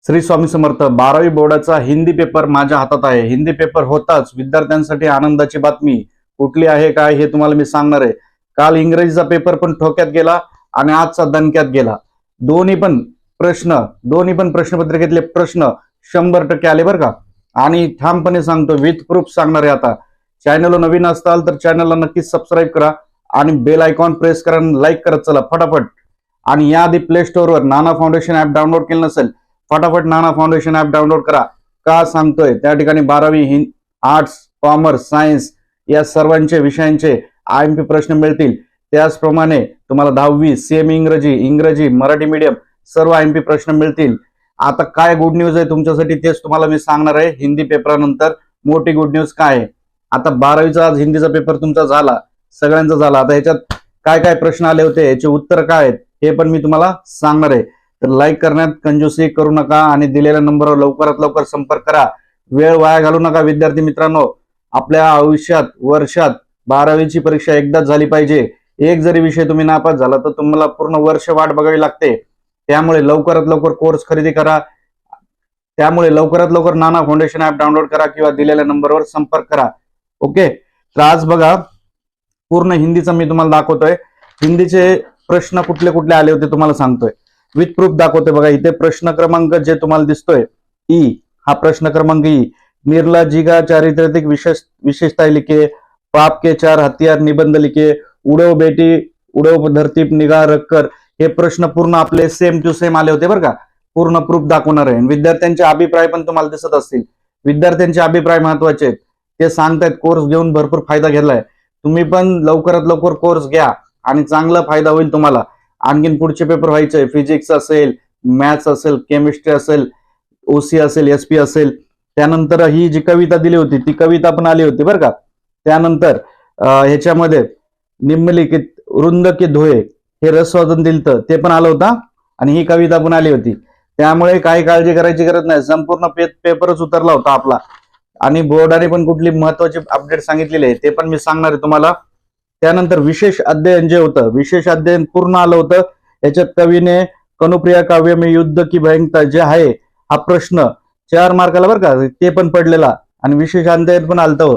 श्री स्वामी समर्थ. 12वी बोर्डाचा हिंदी पेपर माझ्या हातात आहे. हिंदी पेपर होताच विद्यार्थ्यांसाठी आनंदाची बातमी कुठली आहे काय हे तुम्हाला मी सांगणार आहे. काल इंग्रजीचा पेपर पण ठोक्यात गेला आणि आजचा दणक्यात गेला. दोन्ही पण प्रश्नपत्रिकेतले प्रश्न 100% आले बरं का. आणि ठामपणे सांगतो, विथ प्रूफ सांगणार आहे. आता चॅनलला नवीन असताल तर चॅनलला नक्कीच सबस्क्राईब करा आणि बेल आयकॉन प्रेस करा, लाईक करत चला फटाफट. आणि याआधी प्ले स्टोअरवर नाना फाउंडेशन ऍप डाउनलोड केलं नसेल, फटाफट नाना फाउंडेशन ऍप डाउनलोड करा. का सांगतोय, त्या ठिकाणी 12वी आर्ट्स, कॉमर्स, सायन्स या सर्वांचे विषयांचे IMP प्रश्न मिळतील. त्याचप्रमाणे तुम्हाला 10वी सेम इंग्रजी मराठी मीडियम सर्व IMP प्रश्न मिळतील. आता काय गुड न्यूज आहे तुमच्यासाठी तेच तुम्हाला मी सांगणार आहे. हिंदी पेपरानंतर मोठी गुड न्यूज काय आहे. आता 12वीचा आज हिंदीचा पेपर तुमचा झाला, सगळ्यांचा झाला. आता ह्याच्यात काय काय प्रश्न आले होते, याचे उत्तर काय आहेत हे पण मी तुम्हाला सांगणार आहे. तर लाईक करण्यात कंजूसी करू नका आणि दिलेल्या नंबरवर लवकरात लवकर संपर्क करा. वेळ वाया घालू नका विद्यार्थी मित्रांनो. आपल्या आयुष्यात वर्षात 12वीची परीक्षा एकदाच झाली पाहिजे. एक जरी विषय तुम्ही नापास झाला तर तुम्हाला पूर्ण वर्ष वाट बघावी लागते. त्यामुळे लवकरात लवकर कोर्स खरेदी करा. त्यामुळे लवकरात लवकर नाना फाउंडेशन ऍप डाउनलोड करा किंवा दिलेल्या नंबरवर संपर्क करा. ओके, तर आज बघा पूर्ण हिंदीचा मी तुम्हाला दाखवतोय. हिंदीचे प्रश्न कुठले कुठले आले होते तुम्हाला सांगतोय, विथ प्रूफ दाखवतोय. बघा इथे प्रश्न क्रमांक जे तुम्हाला दिसतोय ई, हा प्रश्न क्रमांक ई. निर्ला जी का चारित्रिक विशेषता लिखे, पाप के 4 हथियार निबंध लिखे, उड़ो बेटी उड़ो धरती निगाह रखकर. हे प्रश्न पूर्ण आपले सेम टू सेम आले होते बरं का. पूर्ण प्रूफ दाखवणार आहे. विद्यार्थ्यांचे अभिप्राय पण तुम्हाला दिसत असतील. विद्यार्थ्यांचे अभिप्राय महत्वाचे आहेत. ते सांगतायत कोर्स घेऊन भरपूर फायदा घेतलाय. तुम्ही पण लवकरात लवकर कोर्स घ्या आणि चांगला फायदा होईल तुम्हाला. आणखीन पुढचे पेपर व्हायचे, फिजिक्स असेल, मॅथ्स असेल, केमिस्ट्री असेल, OC असेल, SP असेल. त्यानंतर ही जी कविता दिली होती ती कविता पण आली होती बरं का. त्यानंतर ह्याच्यामध्ये निम्नलिखित रुंद के धोये हे रसवादन दिलतं ते पण आलं होतं आणि ही कविता पण आली होती. त्यामुळे काही काळजी करायची गरज नाही. संपूर्ण पेपरच उतरला होता आपला. आणि बोर्डाने पण कुठली महत्वाची अपडेट सांगितलेली आहे ते पण मी सांगणार आहे तुम्हाला. त्यानंतर विशेष अध्ययन जे होतं, विशेष अध्ययन पूर्ण आलं होतं. याच्यात कवीने कनुप्रिया काव्य में युद्ध की भयंकरता जे आहे हा प्रश्न 4 मार्काला बरं का, ते पण पडलेला. आणि विशेष अध्ययन पण आलतं.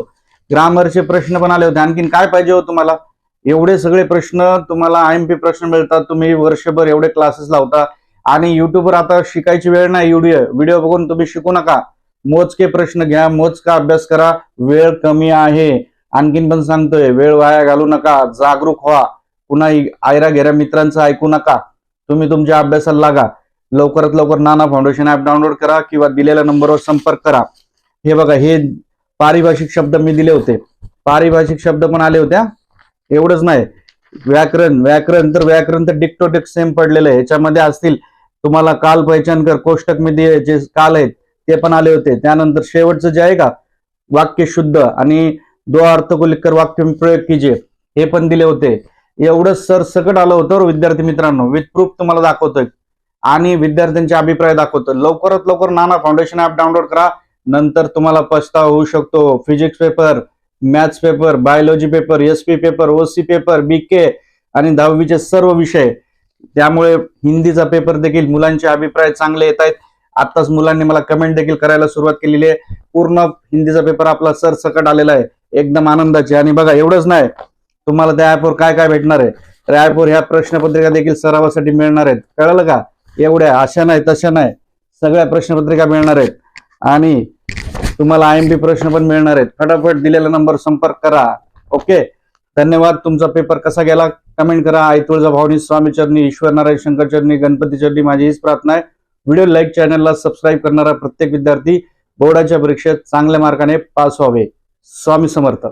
ग्रामरचे प्रश्न पण आले होते. आणखीन काय पाहिजे हो तुम्हाला. एवढे सगळे प्रश्न तुम्हाला IMP प्रश्न मिळतात. तुम्ही वर्षभर एवढे क्लासेस लावता आणि युट्यूबवर आता शिकायची वेळ नाही. व्हिडिओ बघून तुम्ही शिकू नका. मोजके प्रश्न घ्या, मोजका अभ्यास करा. वेळ कमी आहे. आणखीन पण सांगतोय, वेळ वाया घालू नका, जागरूक व्हा. पुन्हा आयरा घेऱ्या मित्रांचं ऐकू नका. तुम्ही तुमच्या अभ्यासाला लागा. लवकरात लवकर नाना फाउंडेशन ऍप डाउनलोड करा किंवा दिलेल्या नंबरवर संपर्क करा. हे बघा, हे पारिभाषिक शब्द मी दिले होते. पारिभाषिक शब्द पण आले होत्या. एवढंच नाही, व्याकरण तर डिक्टोटिक सेम पडलेलं आहे. ह्याच्यामध्ये असतील तुम्हाला काल पहचान कर, कोष्टक मध्ये जे काल आहेत ते पण आले होते. त्यानंतर शेवटचं जे आहे का वाक्य शुद्ध आणि 2 अर्थ को लिखकर वाक्य में प्रयोग कीजिए हे पण दिले होते. एवढं सरसकट आलं होतं विद्यार्थी मित्रांनो. विथ प्रूफ तुम्हाला दाखवतोय आणि विद्यार्थ्यांचे अभिप्राय दाखवतोय. लवकरात लवकर नाना फाउंडेशन ऍप डाउनलोड करा. नंतर तुम्हाला पछतावा होऊ शकतो. Physics paper, maths paper, biology paper, SP paper, OC paper, BK आणि 10वीचे सर्व विषय. त्यामुळे हिंदीचा पेपर देखील मुलांचे अभिप्राय चांगले येत आहेत. आताच मुलांनी मला कमेंट देखील करायला सुरुवात केलेली आहे. पूर्ण हिंदीचा पेपर आपला सरसकट आलेला आहे, एकदम आनंदाचे. आणि बघा एवढंच नाही, तुम्हाला त्या ऍपवर काय काय भेटणार आहे. तर ऍपवर ह्या प्रश्नपत्रिका देखील सरावासाठी मिळणार आहेत. कळलं का. एवढ्या अशा नाही तशा नाही, सगळ्या प्रश्नपत्रिका मिळणार आहेत आणि तुम्हाला IMP प्रश्न पण मिळणार आहेत. फटाफट दिलेला नंबर संपर्क करा. ओके, धन्यवाद. तुमचा पेपर कसा गेला कमेंट करा. आई तुळजाभवानी, स्वामी चरणी, ईश्वर नारायण शंकर चरणी, गणपती चरणी माझी हीच प्रार्थना आहे. व्हिडिओ लाईक, चॅनलला सबस्क्राईब करणारा प्रत्येक विद्यार्थी बोर्डाच्या परीक्षेत चांगल्या मार्काने पास व्हावे. स्वामी समर्थ.